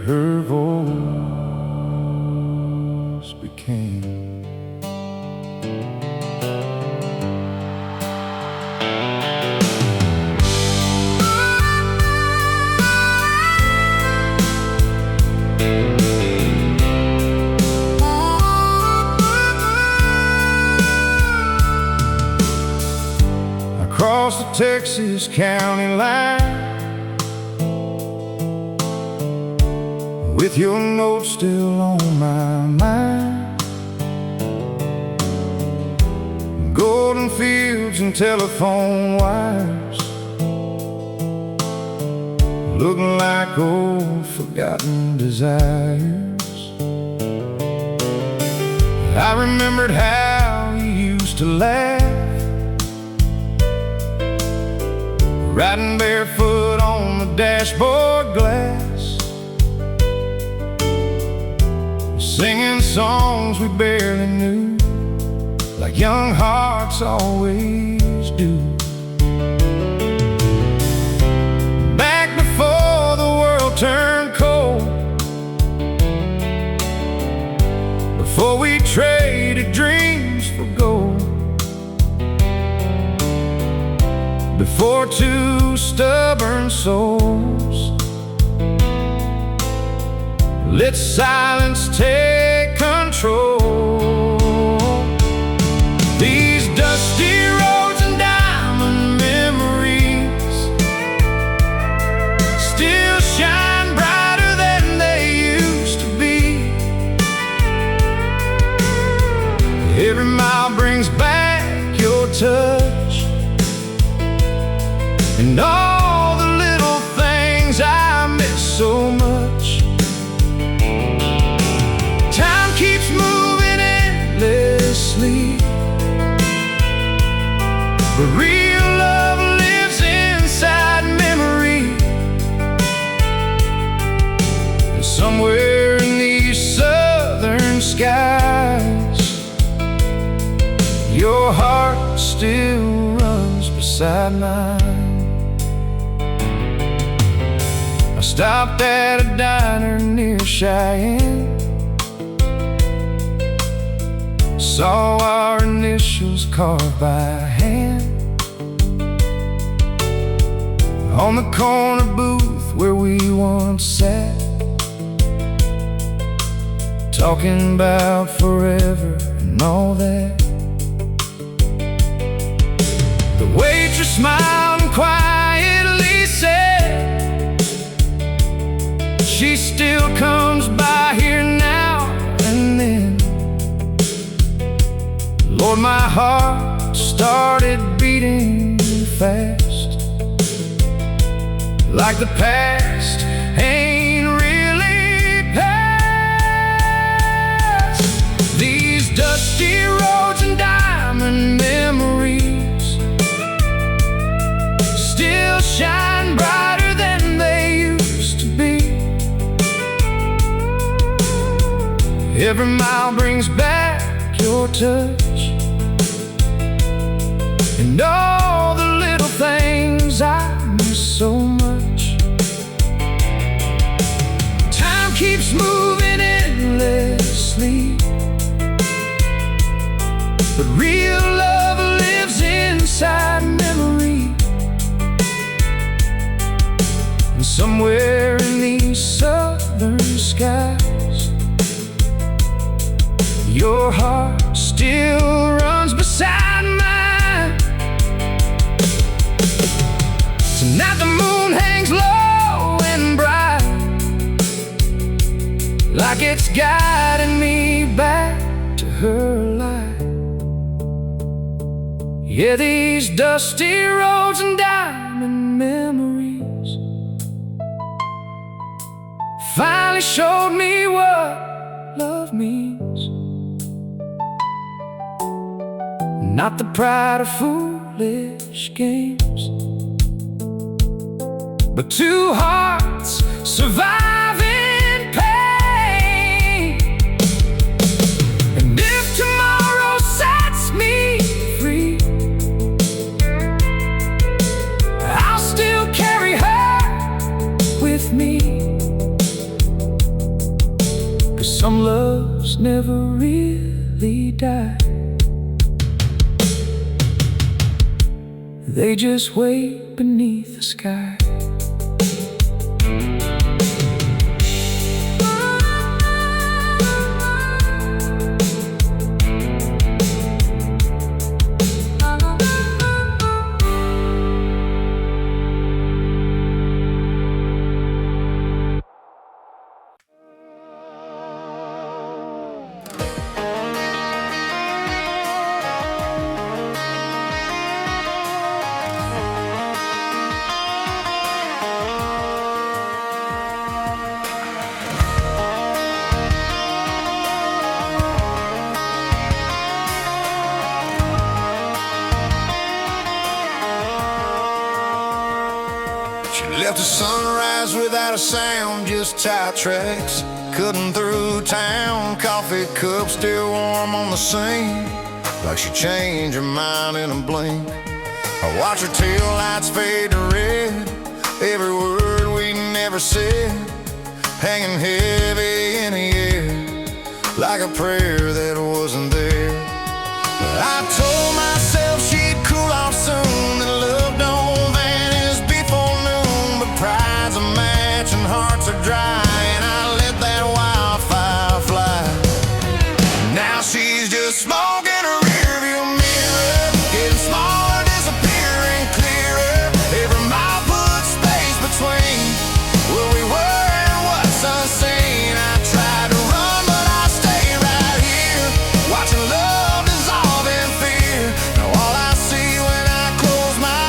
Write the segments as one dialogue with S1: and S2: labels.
S1: her voice became. Across the Texas county line, with your note still on my mind, golden fields and telephone wires, looking like old forgotten desires. I remembered how you used to laugh, riding barefoot on the dashboard glass, singing songs we barely knew, like young hearts always do. Back before the world turned cold, before we traded dreams for gold, before two stubborn souls let silence take control. These dusty roads and diamond memories still shine brighter than they used to be. Every mile brings back your touch, and all the little things I miss so much. Time keeps moving endlessly, but real love lives inside memory. And somewhere in these southern skies, your heart still runs beside mine. I stopped at a diner near Cheyenne, saw our initials carved by hand on the corner booth where we once sat, talking about forever and all that. The waitress smiled and quietly said, she still comes by here now and then. Lord, my heart started beating fast, like the past ain't really past. These dusty roads and diamond memories still shine brighter than they used to be. Every mile brings back your touch, and all the little things I miss so much. Time keeps moving endlessly, but real love lives inside memory. And somewhere in these southern skies, your heart still runs beside mine. Tonight the moon hangs low and bright, like it's guiding me back to her light. Yeah, these dusty roads and diamond memories finally showed me what love means. Not the pride of foolish games, but two hearts surviving pain. And if tomorrow sets me free, I'll still carry her with me. Some loves never really die. They just wait beneath the sky.
S2: Left the sunrise without a sound, just tight tracks cutting through town. Coffee cup still warm on the sink, like she changed her mind in a blink. I watch her tail lights fade to red, every word we never said hanging heavy in the air, like a prayer that wasn't there. But I told myself she'd cool off soon, that love don't vanish before noon. But pride's a match and hearts are dry, and I let that wildfire fly. Now she's just smoking a rearview mirror, getting smaller, disappearing clearer. Every mile puts space between where we were and what's unseen. I tried to run, but I stayed right here, watching love dissolve in fear. Now all I see when I close my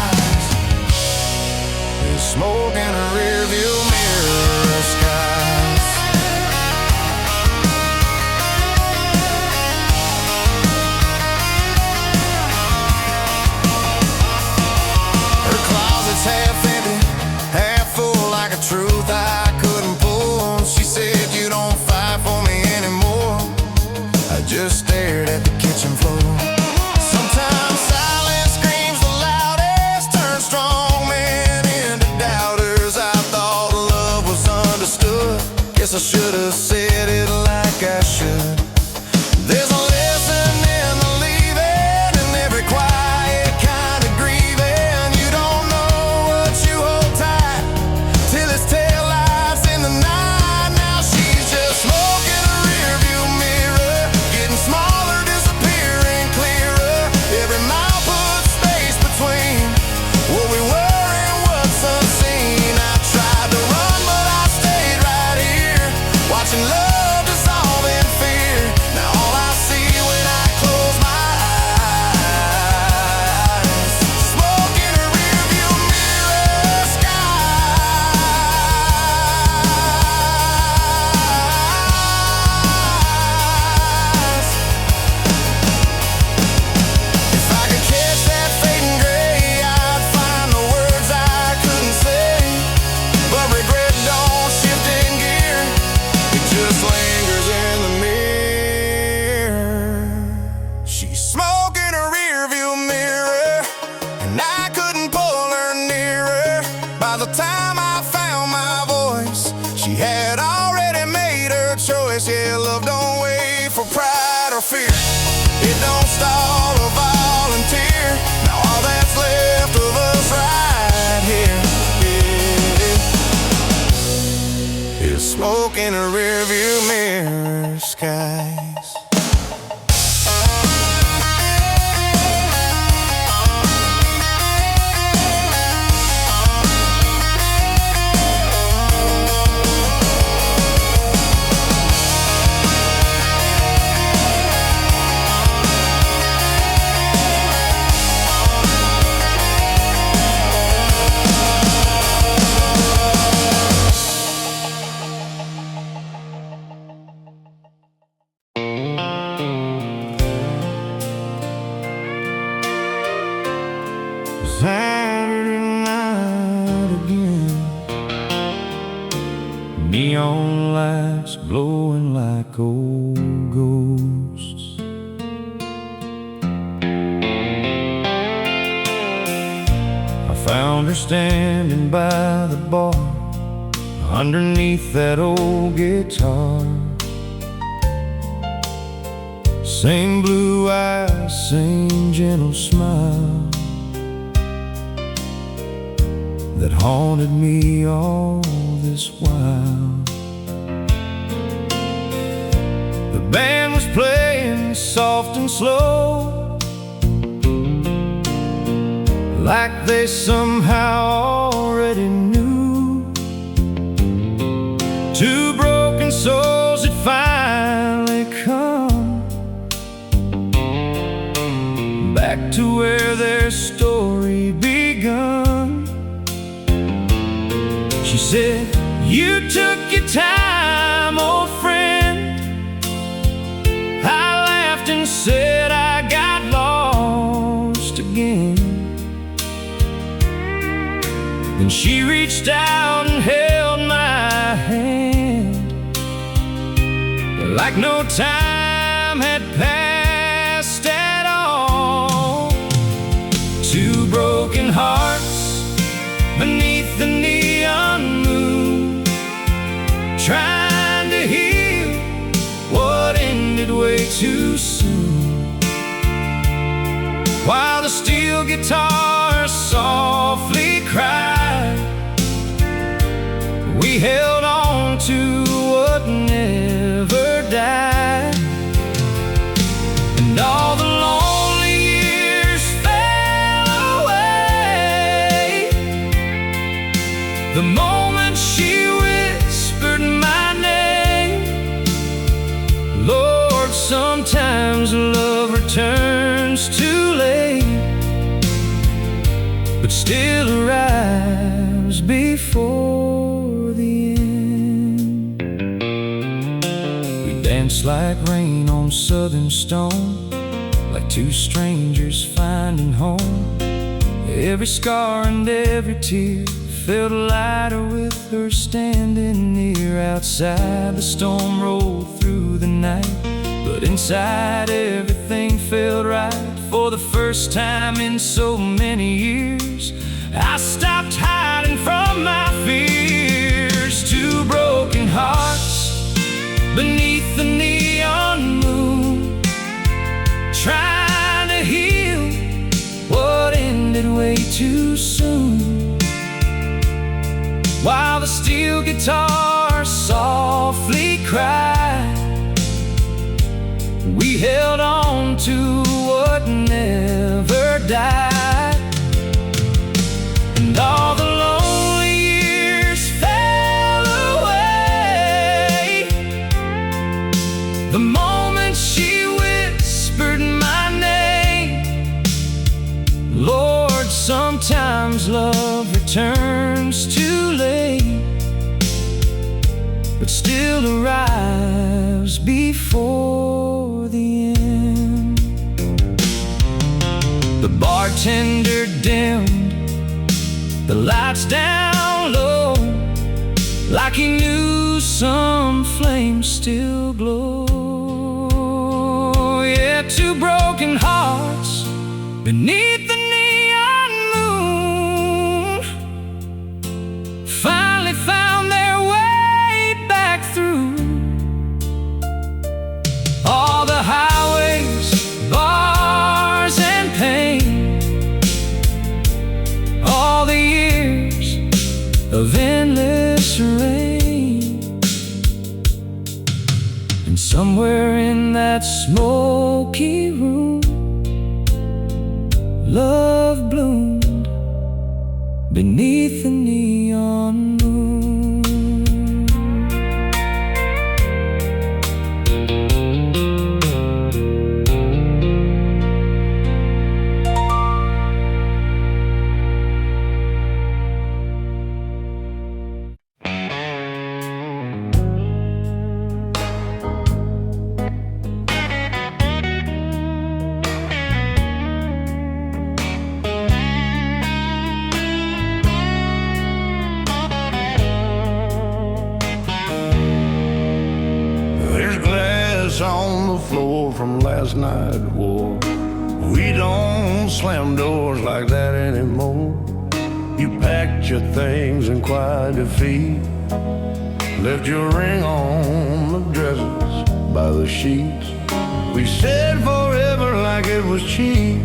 S2: eyes is smoke in a rearview mirror skies. Her closet's half empty, half full, like a truth I couldn't pull. She said, "You don't fight for me anymore." I just stared at the kitchen floor. Sometimes silence screams the loudest, turn strong men into doubters. I thought love was understood, guess I should have said it like I should. There's a lesson in the leaving, and every quiet kind of grieving. You don't know what you hold tight till it's tail lights in the night. Now she's just smoking a rearview mirror, getting smaller, disappearing clearer. Every mile puts space between what we were and what's unseen. I tried to run, but I stayed right here, watching love dissolve in fear. Now all I see when I close my eyes, smoke in a rearview mirror skies. If I could catch that fading gray, I'd find the words I couldn't say. But regret don't shift in gear, it just lingers in the mirror. She's smoking a rearview mirror, and I couldn't pull her nearer. By the time I found my voice, she had already made her choice. Yeah, love don't wait for pride or fear, it don't stall or volunteer. Now all that's left of us right here, yeah, is smoke in a rearview mirror skies. Saturday night again, neon lights glowing like old ghosts. I found her standing by the bar,
S1: underneath that old guitar. Same blue eyes, same gentle smile that haunted me all this while. The band was playing soft and slow, like they somehow already knew. Two broken souls had finally come back to where their story begun. She said, "You took your time, old friend." I laughed and said, "I got lost again." Then she reached out and held my hand, like no time had passed at all. Two broken hearts beneath the neon moon, trying to heal what ended way too soon. While the steel guitar softly cried, we held on to what never died. And all the lonely years fell away the moment she whispered my name. Lord, sometimes love returns too late, but still arrives before the end. We danced like rain on southern stone, like two strangers finding home. Every scar and every tear felt lighter with her standing near. Outside the storm rolled through the night, but inside everything felt right. For the first time in so many years, I stopped hiding from my fears. Two broken hearts beneath the neon moon, trying to heal what ended way too soon. While the steel guitar softly cried, we held on to what never died. And all the lonely years fell away the moment she whispered my name. Lord, sometimes love returns too late, but still arrives before the end. The bartender dimmed the lights down low, like he knew some flames still glow. Yeah, two broken hearts beneath the neon moon finally found their way back through all the highways, bars, and pain, all the years of endless rain. And somewhere in that smoky room, love bloomed beneath the neon moon.
S2: On the floor from last night's war. We don't slam doors like that anymore.
S3: You packed your things in quiet defeat, left your ring on the dressers by the sheets. We said forever like it was cheap,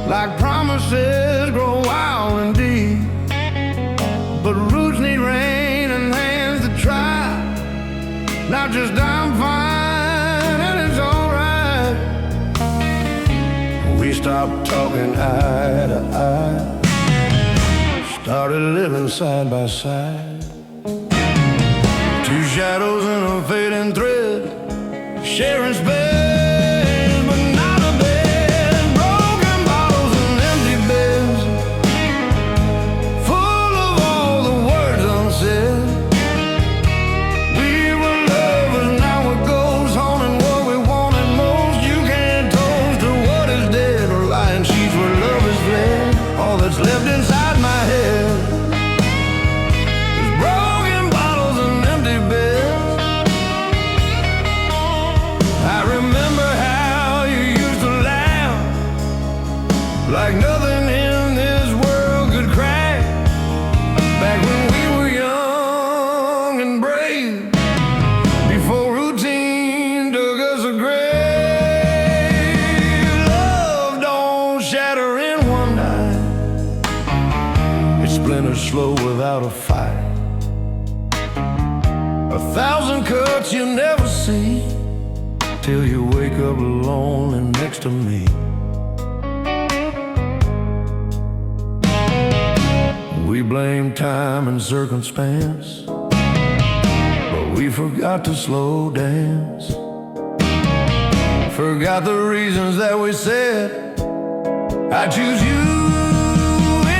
S3: like promises grow wild and deep. But roots need rain and hands to try. Not just I'm fine and it's alright. We stopped talking eye to eye, started living side by side. Two shadows in a fading thread, sharing space but not a bed. Broken bottles and empty beds, full of all the words unsaid. We were lovers, now it goes on, and what we wanted most you can't toast to what is dead, or lying sheets where love is fled. All that's left inside my head is broken bottles and empty beds. I remember how you used to laugh like nothing in this world could crack, back when we were young and brave, before routine took us a grave. Love don't shatter in one night, it splinters slow without a fight. 1,000 cuts you never see, till you wake up alone and next to me. We blame time and circumstance, but we forgot to slow dance. Forgot the reasons that we said, I choose you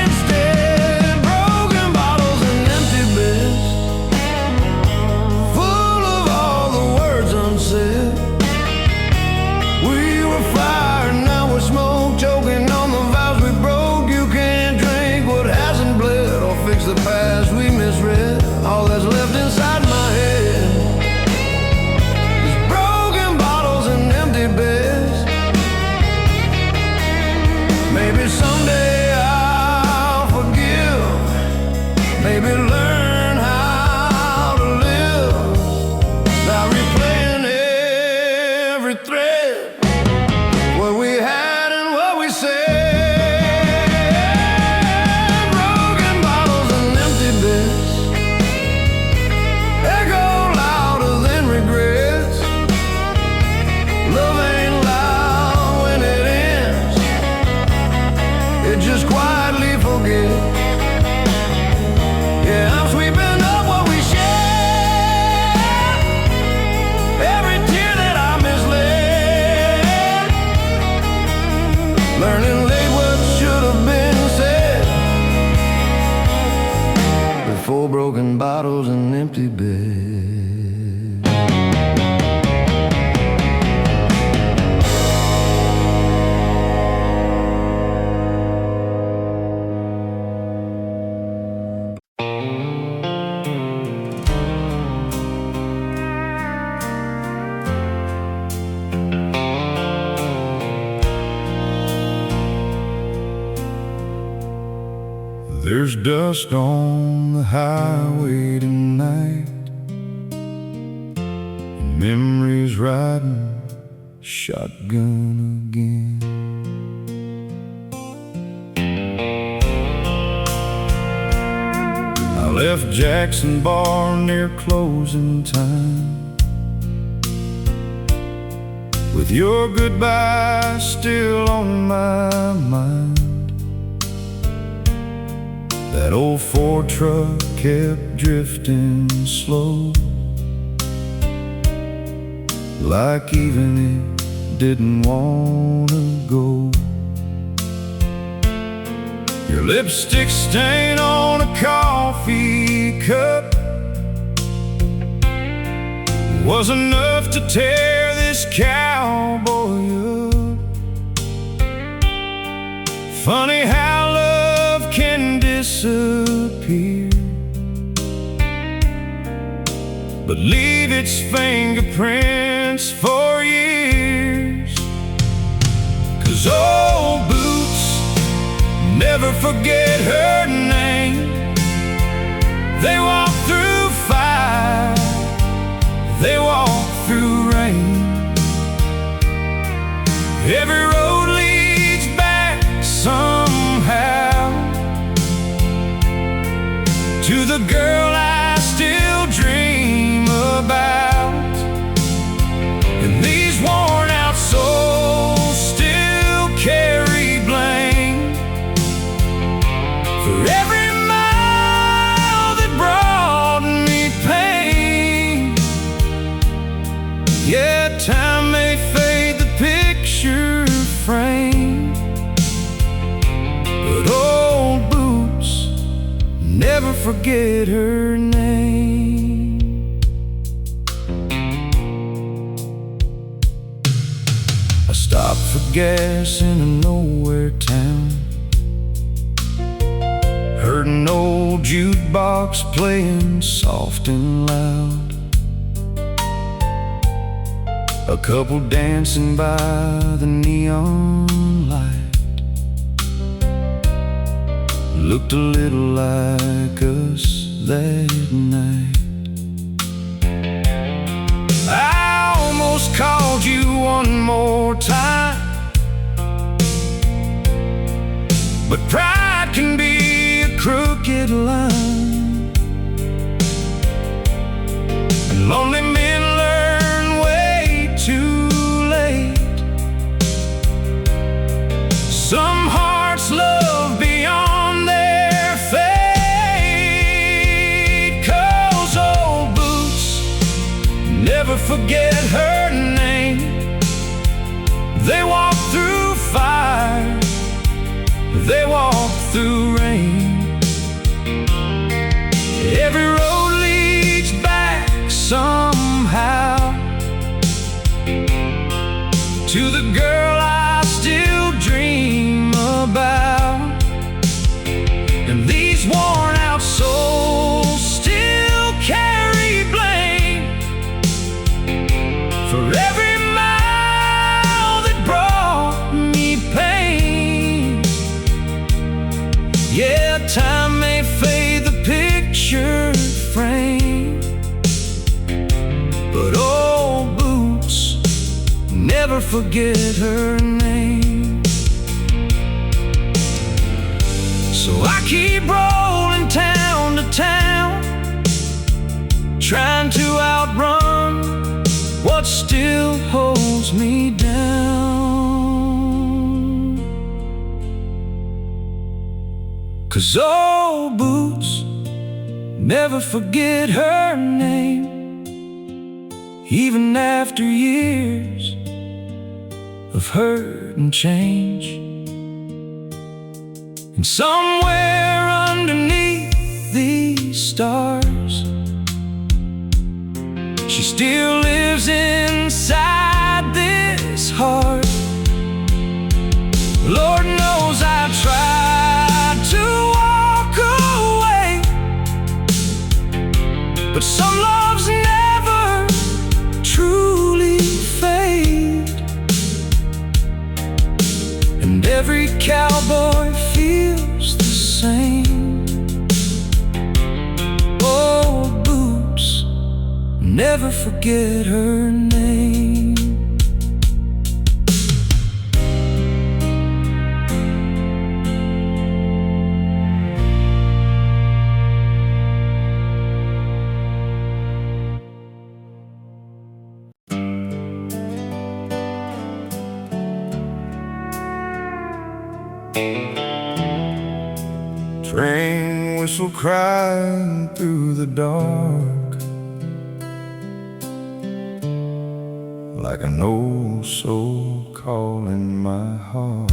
S3: instead. Broken bottles and empty beds, full of all the words unsaid. We were fire, now we're smoke, choking on the vows we broke. You can't drink what hasn't bled, or fix the past we misread. All that's left inside my head is broken bottles and empty beds. Maybe someday I'll forgive, maybe learn how to live by replaying every thread, what we had and what we said. Broken bottles and empty beds echo louder than regrets. Love ain't loud when it ends, it just quietly forgets. Yeah, I'm sweeping up what we shared, every tear that I misled, learning late what should have been said, before broken bottles and empty beds.
S1: There's dust on the highway tonight, and memories riding shotgun again. I left Jackson Bar near closing time, with your goodbye still on my mind. That old Ford truck kept drifting slow, like even it didn't wanna go. Your lipstick stain on a coffee cup was enough to tear this cowboy up. Funny how love can disappear, but leave its fingerprints for years. 'Cause old boots never forget her name. They walk through fire, they walk through rain. Every road leads back somehow to the girl I still dream about. And these worn out souls still carry blame for every mile that brought me pain. Yeah, time may fade the picture frame, but old boots never forget her name. I stopped for gas in a nowhere town, heard an old jukebox playing soft and loud. A couple dancing by the neon light looked a little like us that night. I almost called you one more time, but pride can be a crooked line, and lonely men learn way too late. Some hearts love beyond their fate, 'cause old boots never forget her name. They walk through fire, they walk through rain. Every road leads back somehow to the girl I still dream about. And these worn out souls still carry blame for every mile that brought me pain. Yeah, time may fade the picture frame, but old boots never forget her name. So I keep rolling town to town, trying to outrun what still holds me down. 'Cause old boots never forget her name, even after years of hurt and change. And somewhere underneath these stars, she still lives inside this heart. Lord knows I tried to walk away, but some loves never truly fade. And every cowboy feels the same. Old boots never forget her name.
S2: Train whistle crying through the dark, like an old soul calling my heart.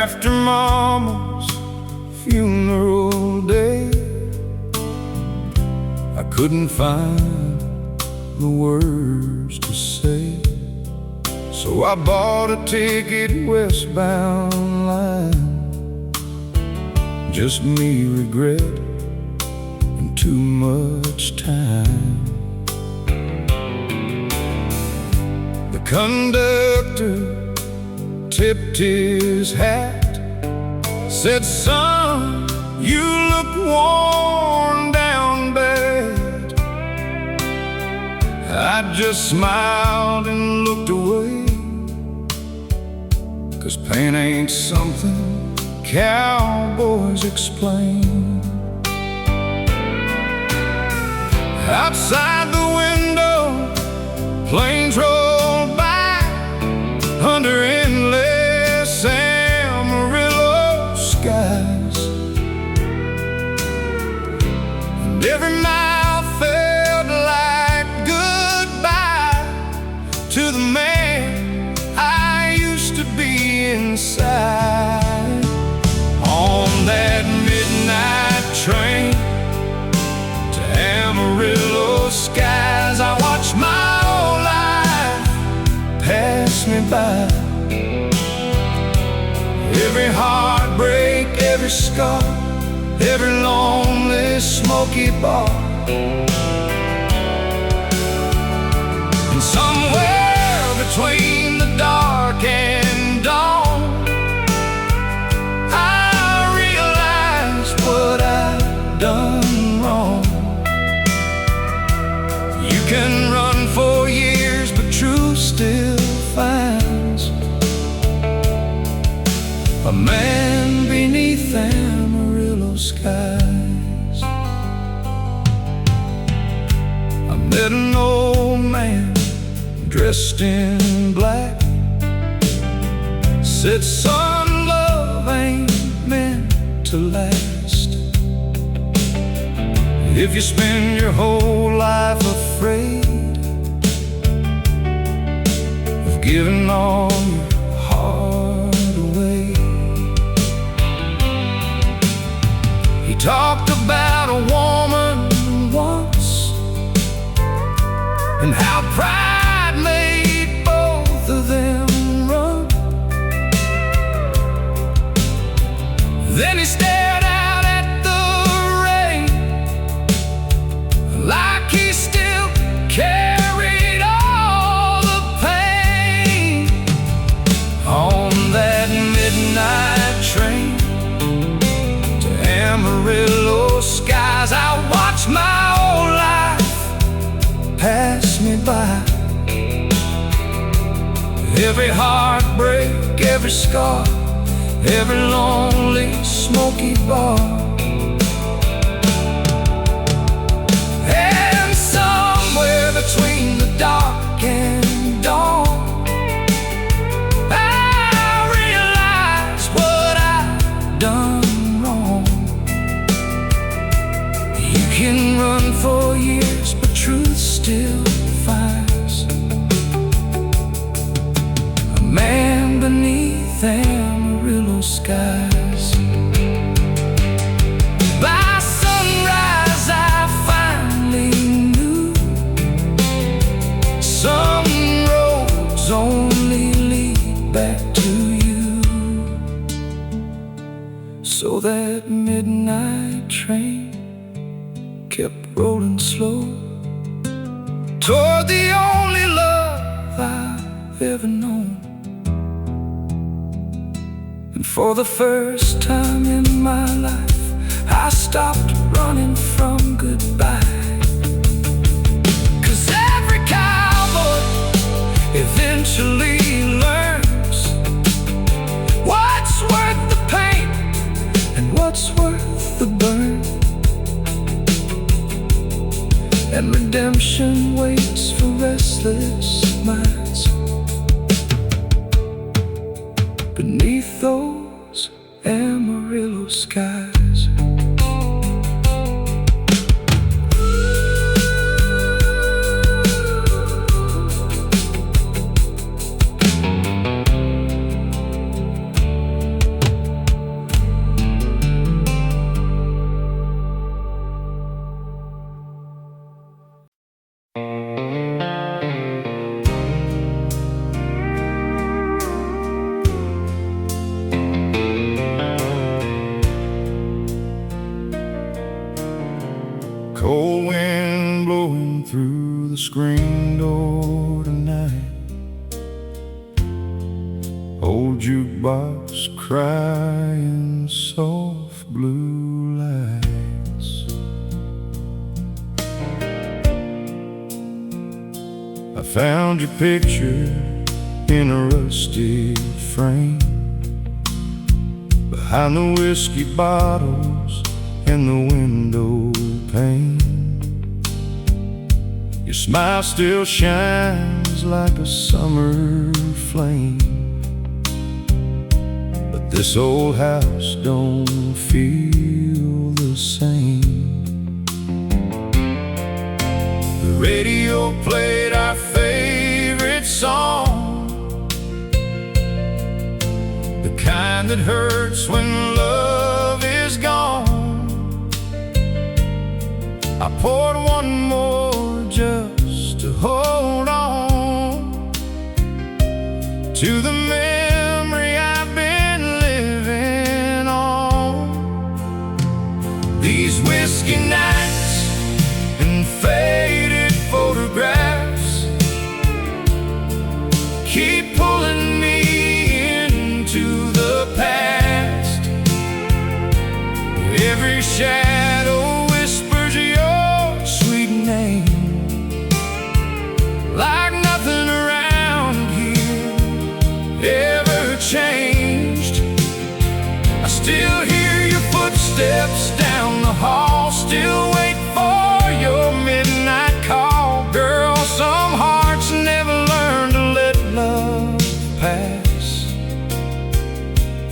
S2: After Mama's funeral day, I couldn't find the words to say, so I bought a ticket westbound line. Just me, regret, and too much time. conductor tipped his hat, said, "Son, you look worn down bad." I just smiled and looked away, 'cause pain ain't something cowboys explain. Outside the window, planes roll by under endless Amarillo skies, and every mile felt like goodbye to the man I used to be inside. On that midnight train to Amarillo skies, I watched my whole life pass me by. Every heartbreak, every scar, every lonely smoky bar, and somewhere between the dark and dawn, I realized what I'd done wrong. You can run for years, but truth still finds a man beneath Amarillo skies. I met an old man dressed in black, said, "Son, love ain't meant to last. If you spend your whole life afraid of giving all your heart away." He talked about a woman once, and how pride made both of them run. Then he stared out at the rain, like he still carried all the pain. On that midnight train to Amarillo skies, I watched my whole life pass me by. Every heartbreak, every scar, every lonely smoky bar, and somewhere between the dark and dawn, I realized what I'd done wrong. You can run for years, but truth still finds a man beneath Amarillo skies. By sunrise I finally knew some roads only lead back to you. So that midnight train kept rolling slow toward the only love I've ever known. And for the first time in my life, I stopped running from goodbye. 'Cause every cowboy eventually learns what's worth the pain and what's worth the burn. And redemption waits for restless minds beneath those Amarillo skies.
S3: Cold wind blowing through the screen door tonight,
S1: was crying soft blue lights. I found your picture in a rusty frame behind the whiskey bottles and the window pane. Your smile still shines like a summer flame, but this old house don't feel the same. The radio played our favorite song, the kind that hurts when love is gone. I poured one more just to hold on to the memory I've been living on. These whiskey nights and faded photographs keep pulling me into the past. Every shadow whispers your sweet name, like nothing around here ever changed. I still hear your footsteps down the hall, still wait for your midnight call. Girl, some hearts never learn to let love pass.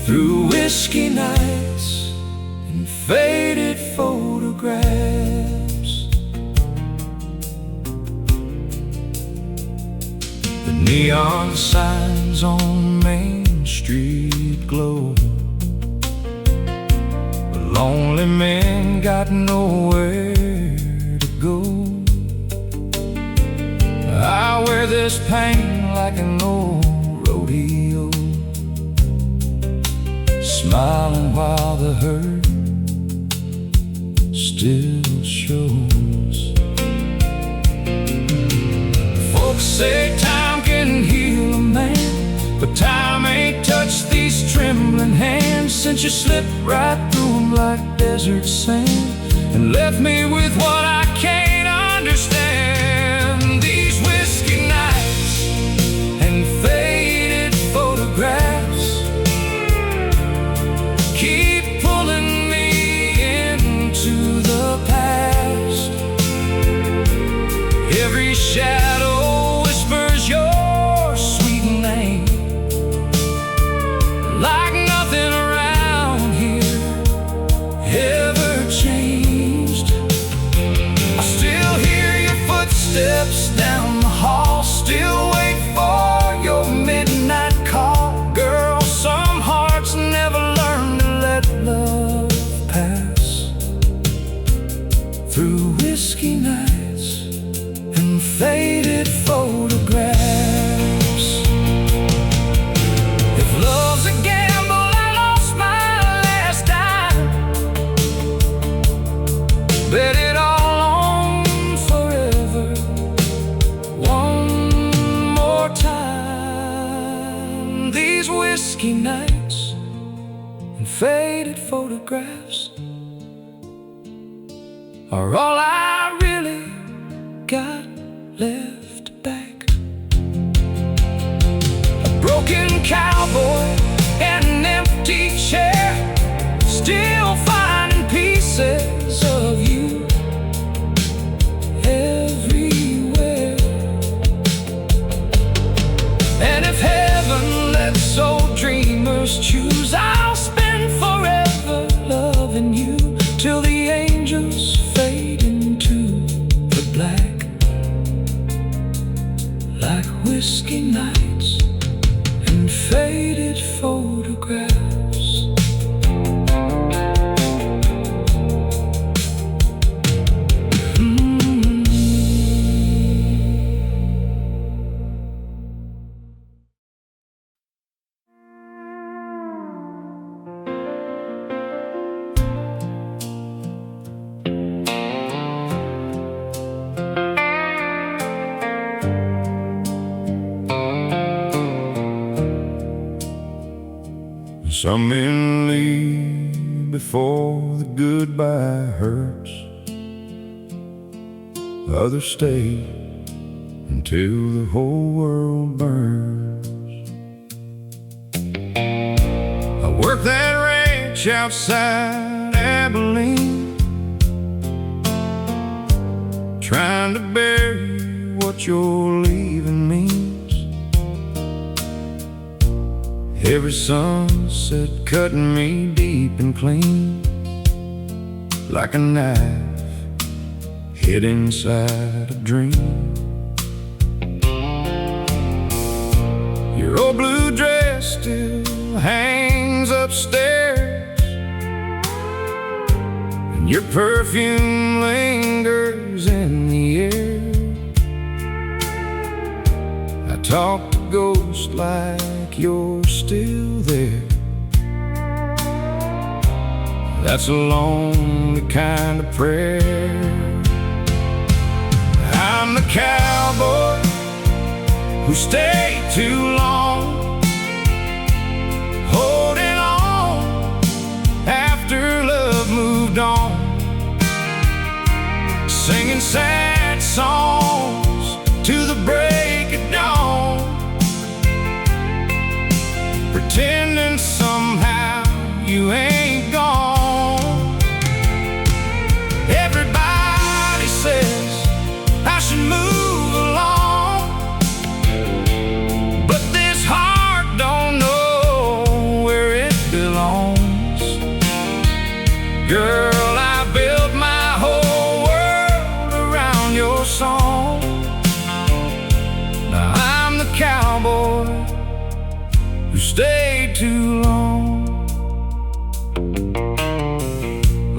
S1: Through whiskey nights and faded photographs, the neon signs on Main Street glow, but lonely men got nowhere to go. I wear this pain like an old rodeo, smiling while the hurt still shows. Folks say time can heal a man, but time ain't touched these trembling hands since you slipped right through them like desert sand and left me with what I can't understand. These whiskey nights and faded photographs keep pulling me into the past. Every shadow whispers your sweet name, like nothing around here ever changed. I still hear your footsteps down the hall, still wait for your midnight call. Girl, some hearts never learn to let love pass. Through whiskey nights and faded photographs. If love's a gamble, I lost my last dime. Bet it all on forever, one more time. These whiskey nights and faded photographs are all I really got left back. A broken cowboy and an empty chair, still finding pieces of you everywhere. And if heaven lets old dreamers choose, I'll spend forever loving you till the angels fade into the black.
S2: Some men leave before the goodbye hurts. Others stay until the whole world burns. I worked that ranch outside Abilene, trying to bury what you're leaving means. Every sunset cutting me deep and clean, like a knife hid inside a dream. Your old blue dress still hangs upstairs, and your perfume lingers in the air. I talk to ghosts like you're still there. That's a lonely kind of prayer. I'm the cowboy who stayed too long, holding on after love moved on, singing sad songs to the break of dawn, pretending somehow you ain't gone. Everybody says I should move along, but this heart don't know where it belongs. Girl, I built my whole world around your song. Now I'm the cowboy who stayed too long.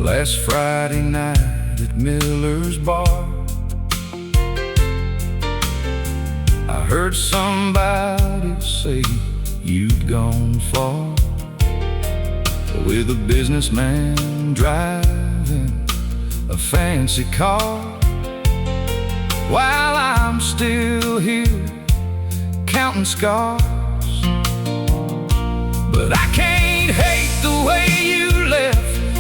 S2: Last Friday night at Miller's Bar, I heard somebody say you'd gone far, with a businessman driving a fancy car, while I'm still here counting scars. But I can't hate the way you left.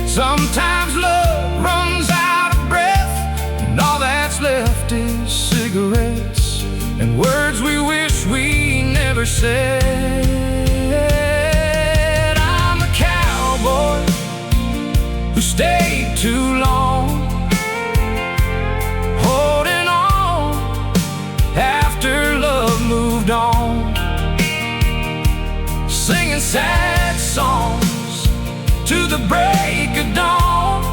S2: Sometimes love runs out of breath, and all that's left is cigarettes and words we wish we never said. I'm a cowboy who stayed too long, holding on after love moved on, singing sad songs to the break of dawn,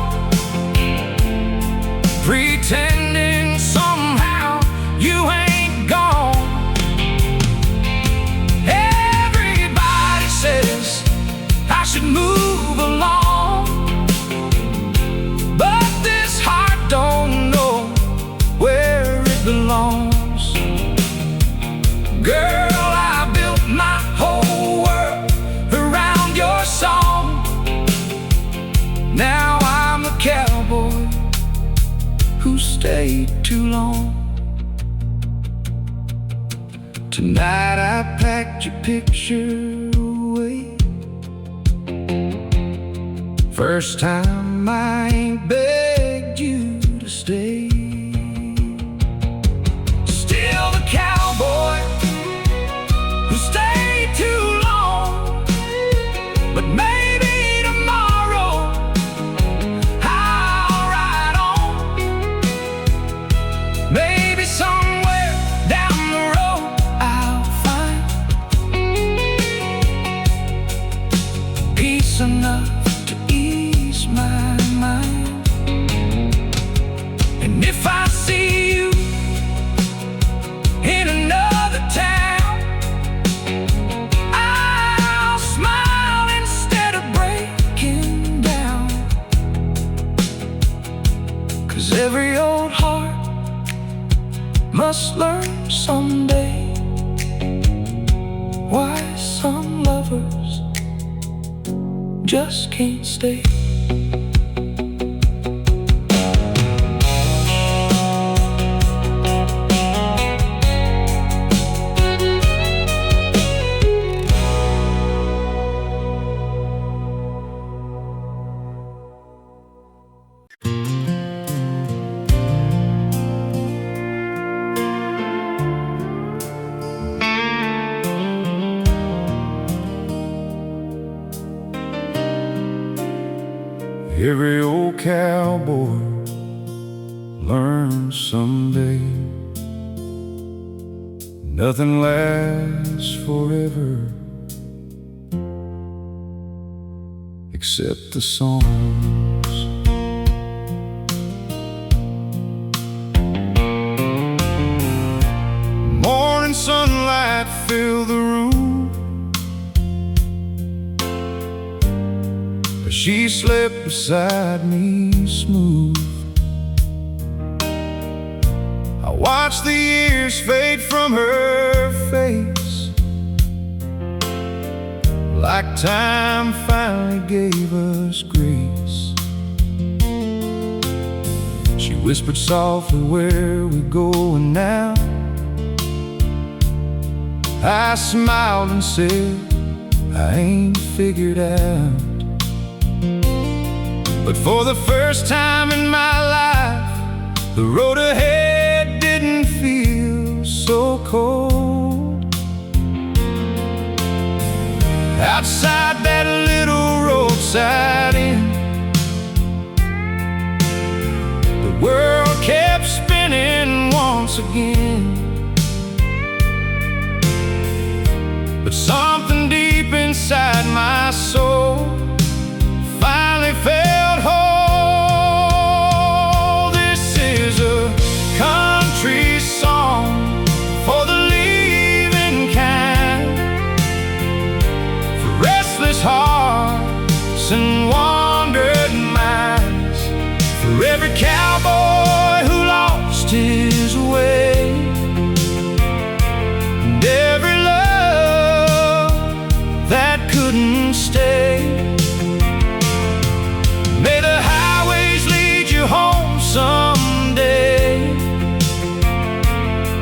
S2: pretending somehow you ain't gone. Everybody says I should move along, but this heart don't know where it belongs. Girl, I built my whole world around your song. Now I'm the cowboy who stayed too long. Tonight I packed your picture away. First time I ain't begged you to stay. Still the cowboy who stayed too long, but maybe tomorrow I'll ride on. Maybe somewhere down the road I'll find peace enough to ease my mind. And if I see you in another town, I'll smile instead of breaking down. 'Cause every old heart must learn someday why some lovers just can't stay.
S1: Every old cowboy learns someday. Nothing lasts forever except the songs. Morning sunlight fill the room as she slept beside me smooth. I watched the years fade from her face, like time finally gave us grace. She whispered softly, "Where we going now?" I smiled and said, "I ain't figured out." But for the first time in my life, the road ahead didn't feel so cold. Outside that little roadside inn, the world kept spinning once again. But something deep inside my soul finally felt whole. This is a country song for the leaving kind, for restless hearts and wandered minds, for every cowboy who lost his way, and every that couldn't stay. May the highways lead you home someday,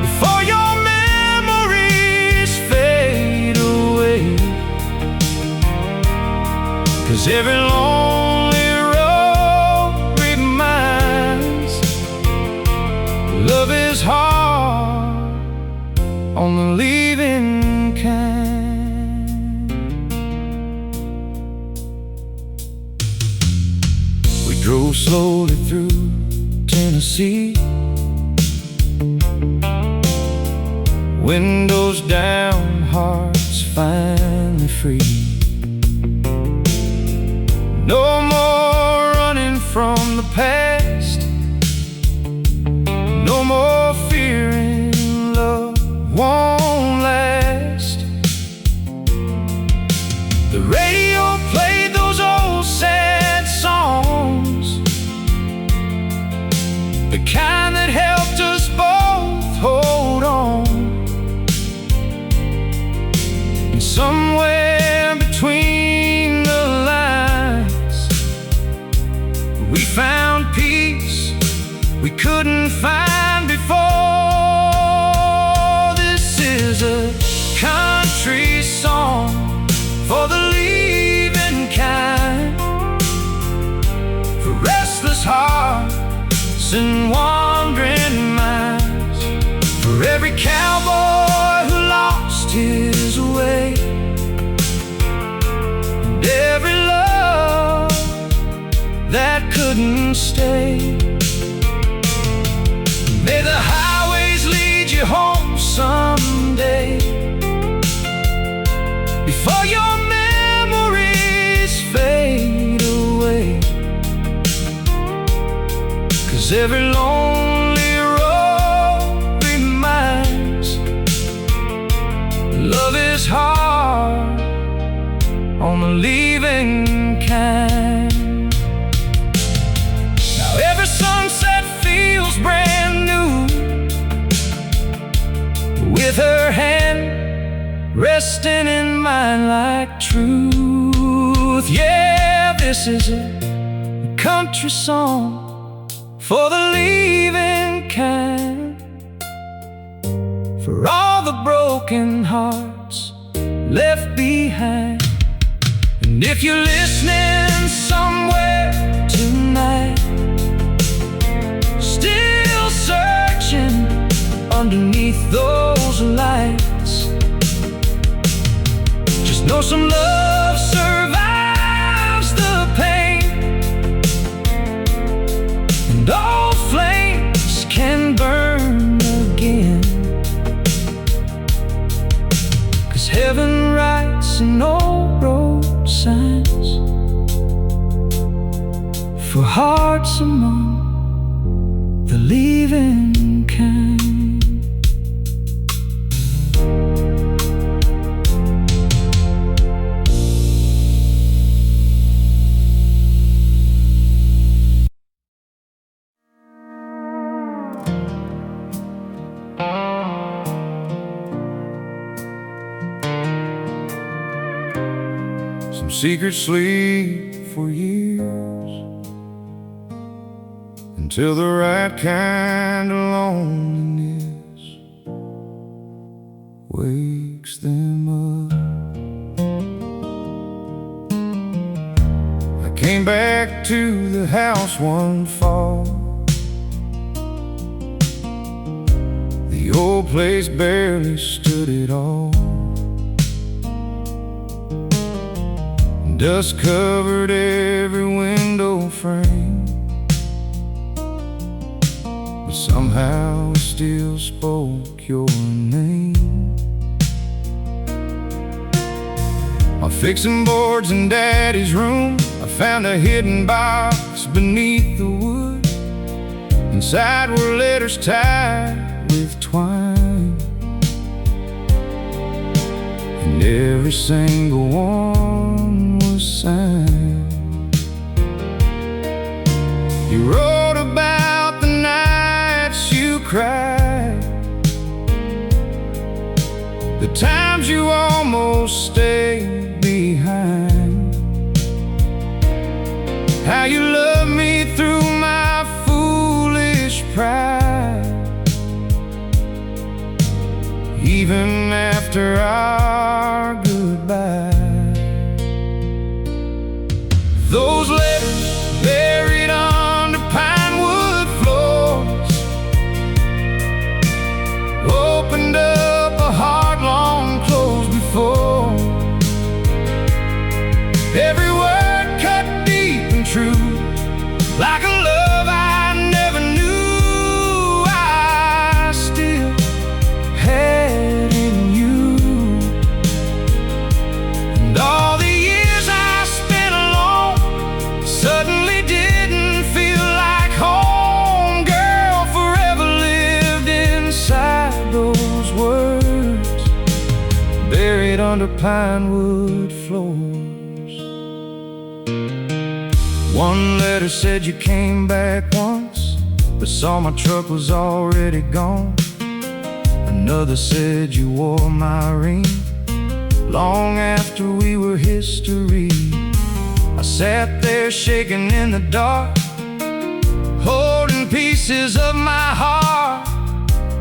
S1: before your memories fade away. 'Cause every lonely road reminds love is hard on the leaving kind. Drove slowly through Tennessee, windows down, hearts finally free. No more running from the past, no more fearing love won't last. The radio played those old sad songs, the kind that helped us both hold on. And somewhere between the lines, we found peace we couldn't find before. This is a country song for the leaving kind, for restless hearts and wandering minds, for every cowboy who lost his way, and every love that couldn't stay. May the highways lead you home someday, before your memories fade away. 'Cause every lonely road reminds love is hard on the leaving kind. Now every sunset feels brand new, with her hand resting in mine like truth. Yeah, this is a country song for the leaving kind, for all the broken hearts left behind. And if you're listening somewhere tonight, still searching underneath those lights, just know some love survives the pain, for hearts among the leaving kind.
S2: Some secrets sleep for years until the right kind of loneliness wakes them up. I came back to the house one fall. The old place barely stood at all. Dust covered every window frame, but somehow it still spoke your name. On fixing boards in Daddy's room, I found a hidden box beneath the wood. Inside were letters tied with twine, and every single one was signed. You wrote about the nights you cried, the times you almost stayed behind, how you loved me through my foolish pride, even after our goodbye. Those letters buried under pine wood floors opened up a heart long closed before. Every word cut deep and true, like a love I never knew I still had in you. And all the years I spent alone suddenly didn't feel like home. Girl, forever lived inside those words buried under pine wood floors. One letter said you came back once, but saw my truck was already gone. Another said you wore my ring long after we were history. I sat there shaking in the dark, holding pieces of my heart,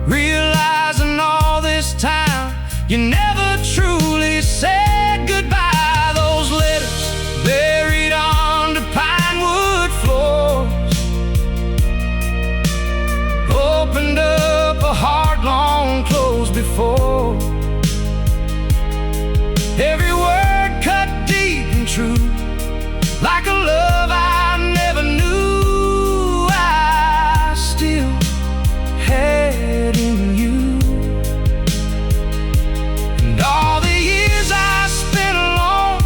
S2: realizing all this time you never truly said goodbye. Those letters buried under pine wood floors opened up a heart long closed before. Every word cut deep and true, like a love I never knew I still had in you. And all the years I spent alone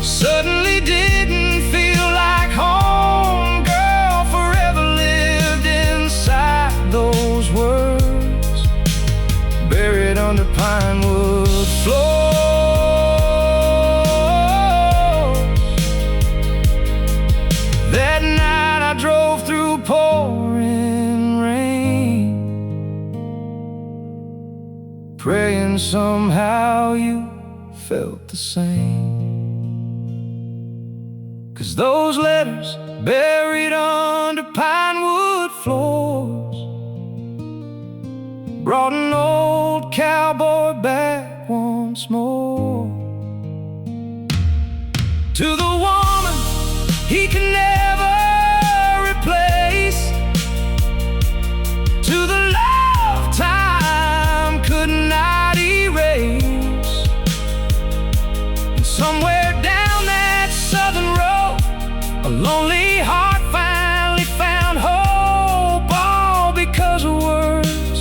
S2: suddenly didn't feel like home. Girl, forever lived inside those words buried under pine wood floors. That night I drove through pouring rain, praying somehow you felt the same. 'Cause those letters buried under pine wood floors brought an old cowboy back once more, to the woman he can never replace, to the love time could not erase. And somewhere down that southern road, a lonely heart finally found hope, all because of words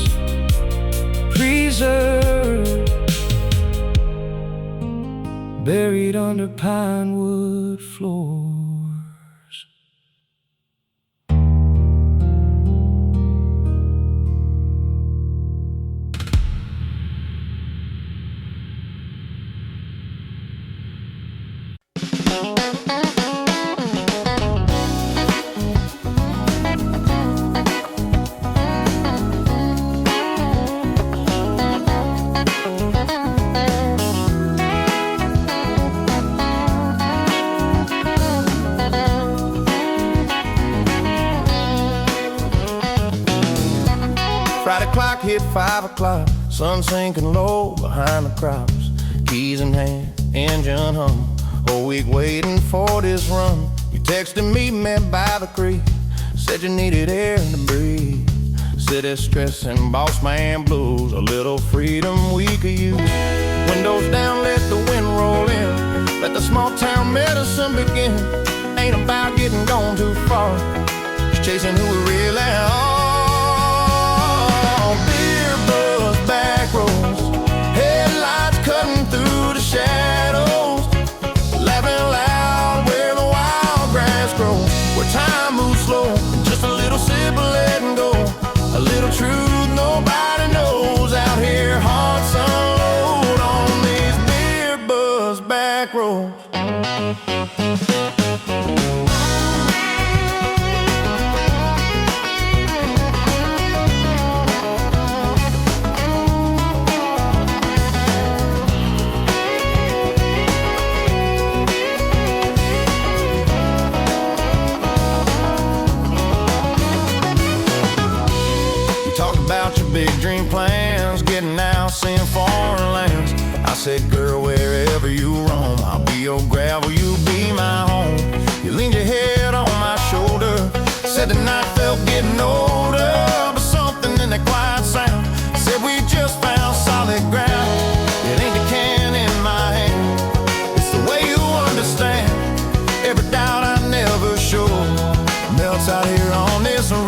S2: preserved buried under pine wood floors. clock hit 5 o'clock, sun sinking low behind the crops. Keys in hand, engine hum, whole week waiting for this run. You texted me, met by the creek, said you needed air to breathe. City stress and boss man blues, a little freedom we could use. Windows down, let the wind roll in, let the small town medicine begin. Ain't about getting gone too far, just chasing who we really are. Beer buzz, back roads, headlights cutting through the shadows, laughing loud where the wild grass grows, where time moves slow, just a little sip of letting go. A little truth nobody knows out here, hearts unload on these beer buzz back roads. About your big dream plans, getting out, seeing foreign lands. I said, girl, wherever you roam, I'll be your gravel, you be my home. You leaned your head on my shoulder, said the night felt getting older, but something in that quiet sound said we just found solid ground. It ain't the can in my hand, it's the way you understand. Every doubt I never showed melts out here on this road.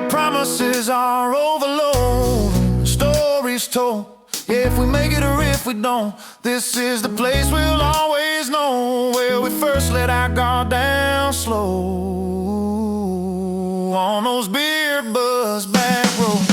S2: Promises are overload, stories told. Yeah, if we make it or if we don't, this is the place we'll always know, where we first let our guard down slow on those beer buzz back roads.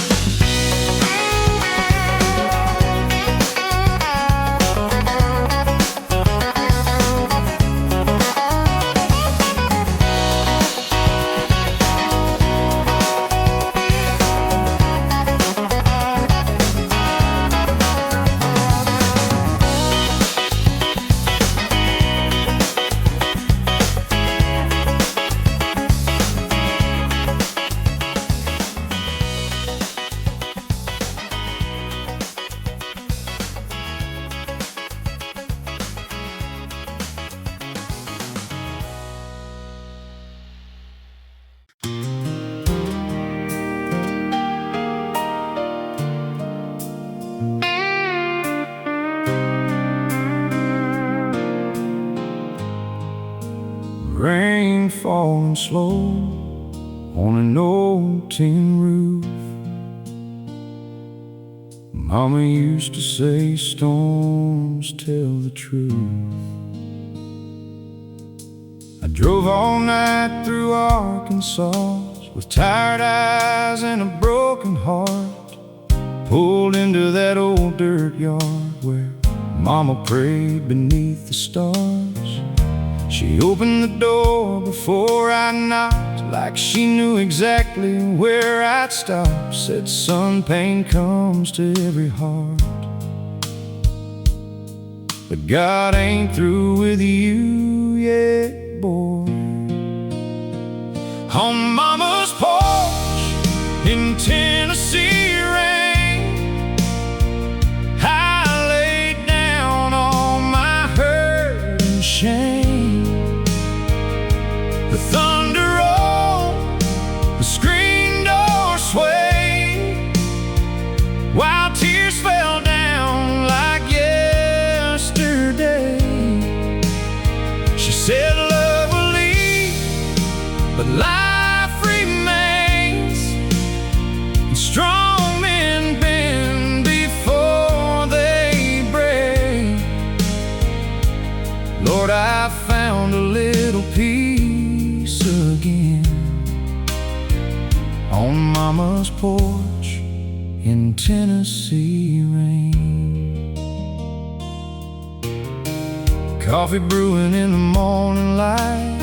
S1: Rain falling slow on an old tin roof. Mama used to say storms tell the truth. I drove all night through Arkansas with tired eyes and a broken heart. Pulled into that old dirt yard where Mama prayed beneath the stars. She opened the door before I knocked, like she knew exactly where I'd stop. Said, son, pain comes to every heart, but God ain't through with you yet, boy. On Mama's porch in Tennessee rain, I laid down all my hurt and shame. The thunder rolled, the screen door swayed, while tears fell down like yesterday. She said, Tennessee rain. Coffee brewing in the morning light,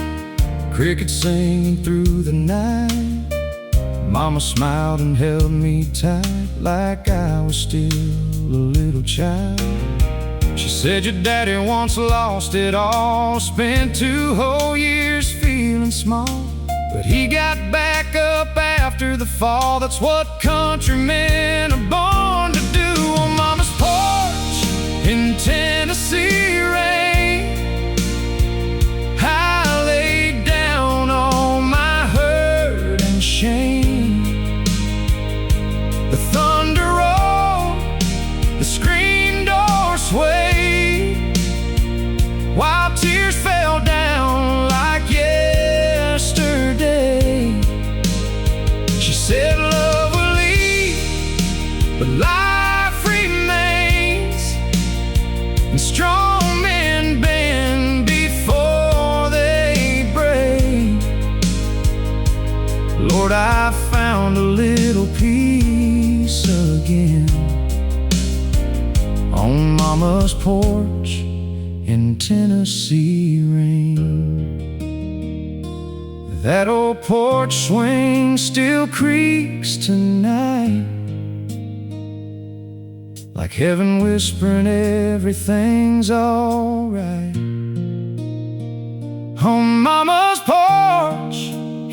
S1: crickets singing through the night. Mama smiled and held me tight like I was still a little child. She said your daddy once lost it all, spent 2 whole years feeling small, but he got back up after the fall. That's what countrymen are born to do. On Mama's porch in Tennessee rain, I laid down all my hurt and shame. The thunder rolled, the screen door swayed, while tears fell down like yesterday. She said love will leave, but life remains, and strong men bend before they break. Lord, I found a little peace again on Mama's porch in Tennessee rain. That old porch swing still creaks tonight, like heaven whispering everything's alright. On Mama's porch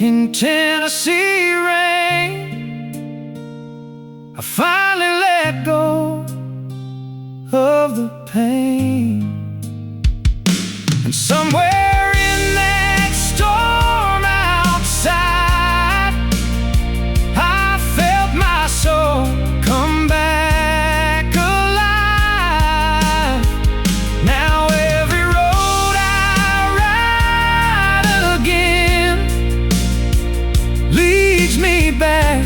S1: in Tennessee rain, I finally let go of the pain. And somewhere in that storm outside, I felt my soul come back alive. Now every road I ride again leads me back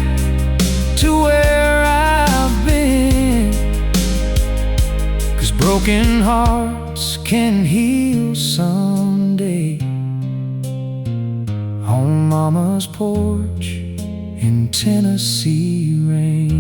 S1: to where I've been. 'Cause broken hearts can heal someday. On Mama's porch in Tennessee rain.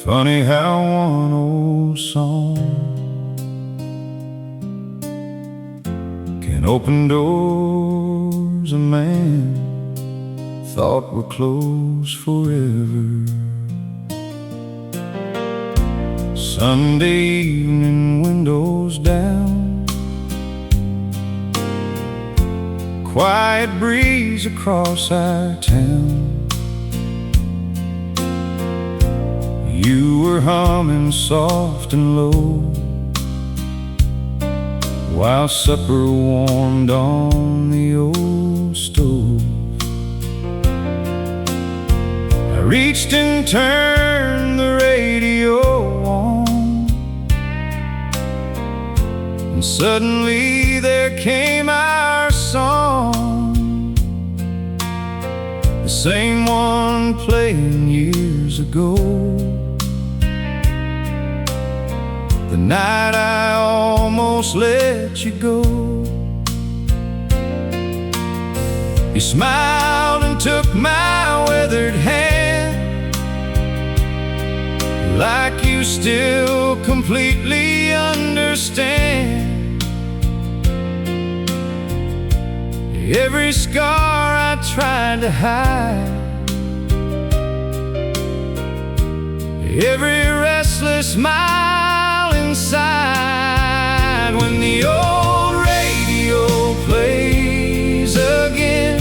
S1: Funny how one old song can open doors a man thought were closed forever. Sunday evening, windows down, quiet breeze across our town. You were humming soft and low while supper warmed on the old stove. I reached and turned the radio on, and suddenly there came our song, the same one playing years ago. The night I almost let you go. You smiled and took my weathered hand, like you still completely understand. Every scar I tried to hide, every restless mile inside. When the old radio plays again,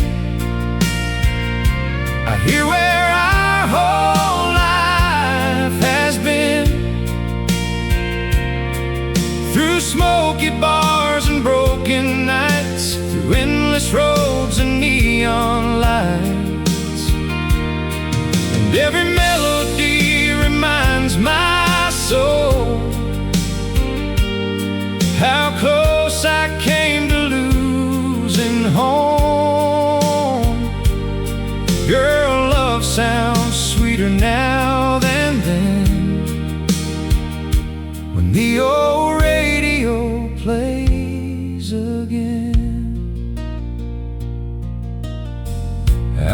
S1: I hear where our whole life has been. Through smoky bars and broken nights, through endless roads and neon lights,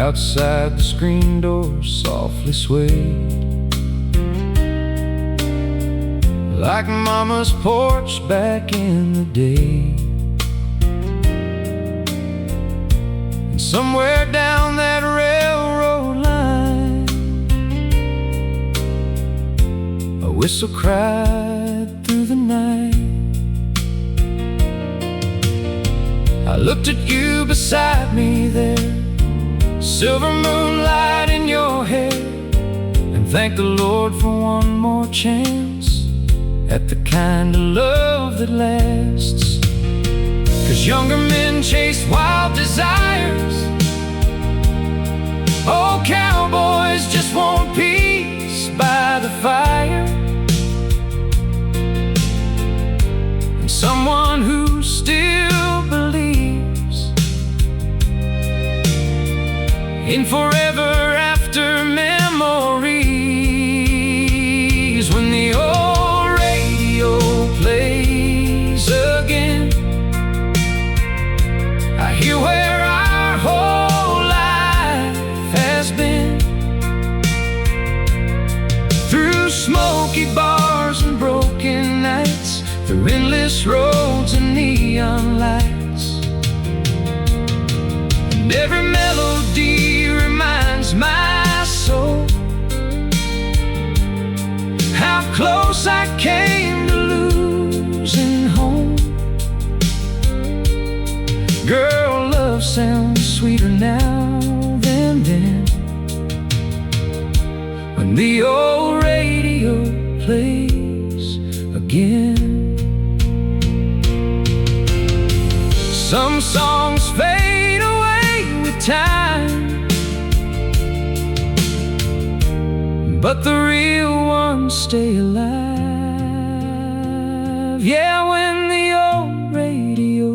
S1: outside the screen door softly swayed, like Mama's porch back in the day. And somewhere down that railroad line, a whistle cried through the night. I looked at you beside me there, silver moonlight in your hair, and thanked the Lord for one more chance at the kind of love that lasts. 'Cause younger men chase wild desires, old cowboys just want peace by the fire, and someone who still believes in forever after memories. When the old radio plays again, I hear where our whole life has been, through smoky bars and broken nights, through endless roads and neon lights. And every melody reminds my soul how close I came to losing home. Girl, love sounds sweeter now than then, when the old radio plays again. Some songs fade away with time, but the real ones stay alive. Yeah, when the old radio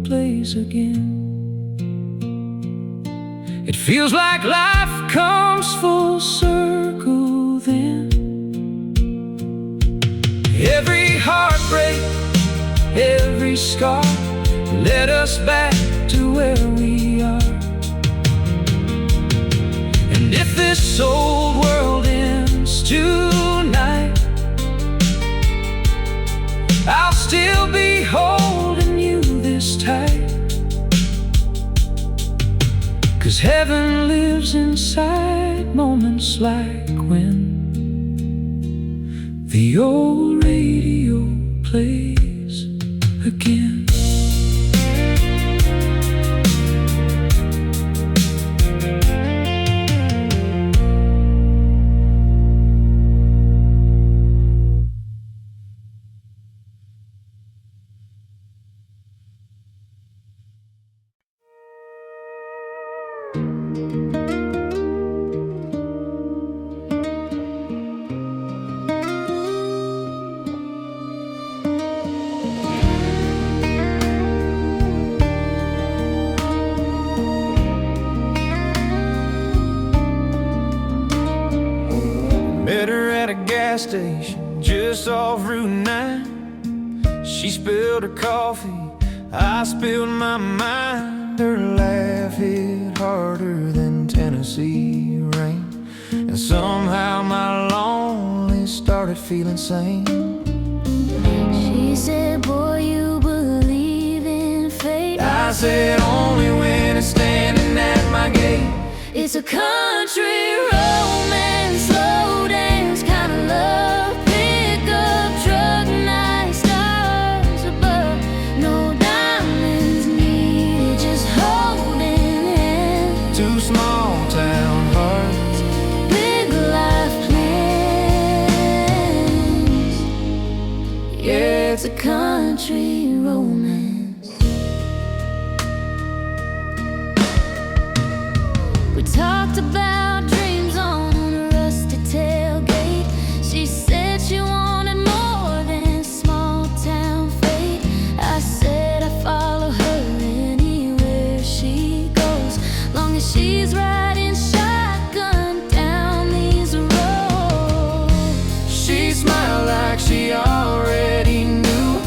S1: plays again, it feels like life comes full circle then. Every heartbreak, every scar led us back to where we are. And if this old world ends tonight, I'll still be holding you this tight, 'cause heaven lives inside moments like when the old radio plays again.
S2: Met her at a gas station just off Route 9. She spilled her coffee, I spilled my mind. Her laugh hit harder than Tennessee rain, and somehow my loneliness started feeling sane.
S4: She said, boy, you believe in fate?
S2: I said, only when it's standing at my gate.
S4: It's a country romance, slow dance kind of love, pickup truck, night stars above, no diamonds needed, just holding hands.
S2: Two small town hearts,
S4: Big life plans. Yeah, it's a country romance. We talked about dreams on a rusty tailgate. She said she wanted more than small town fate. I said I follow her anywhere she goes, long as she's riding shotgun down these roads.
S2: she smiled like she already knew.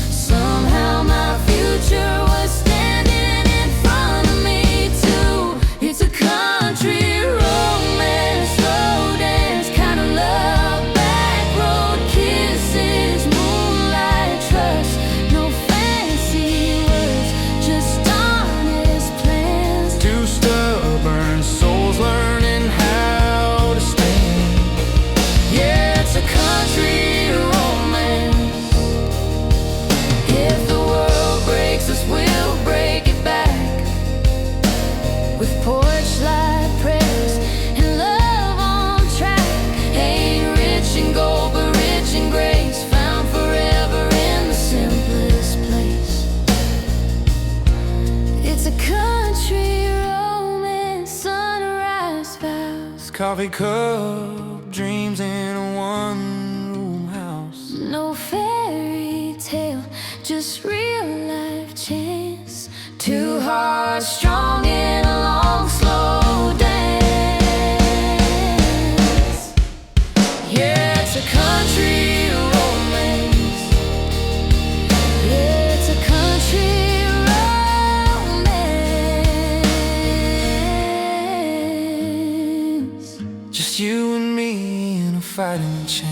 S4: Somehow
S1: coffee cup, dreams in a one-room house.
S4: No fairy tale, just real life chance. Two hearts strong in a long slow dance. Yeah, it's a country romance. Yeah, it's a country romance.
S1: Just you and me in a fighting chance.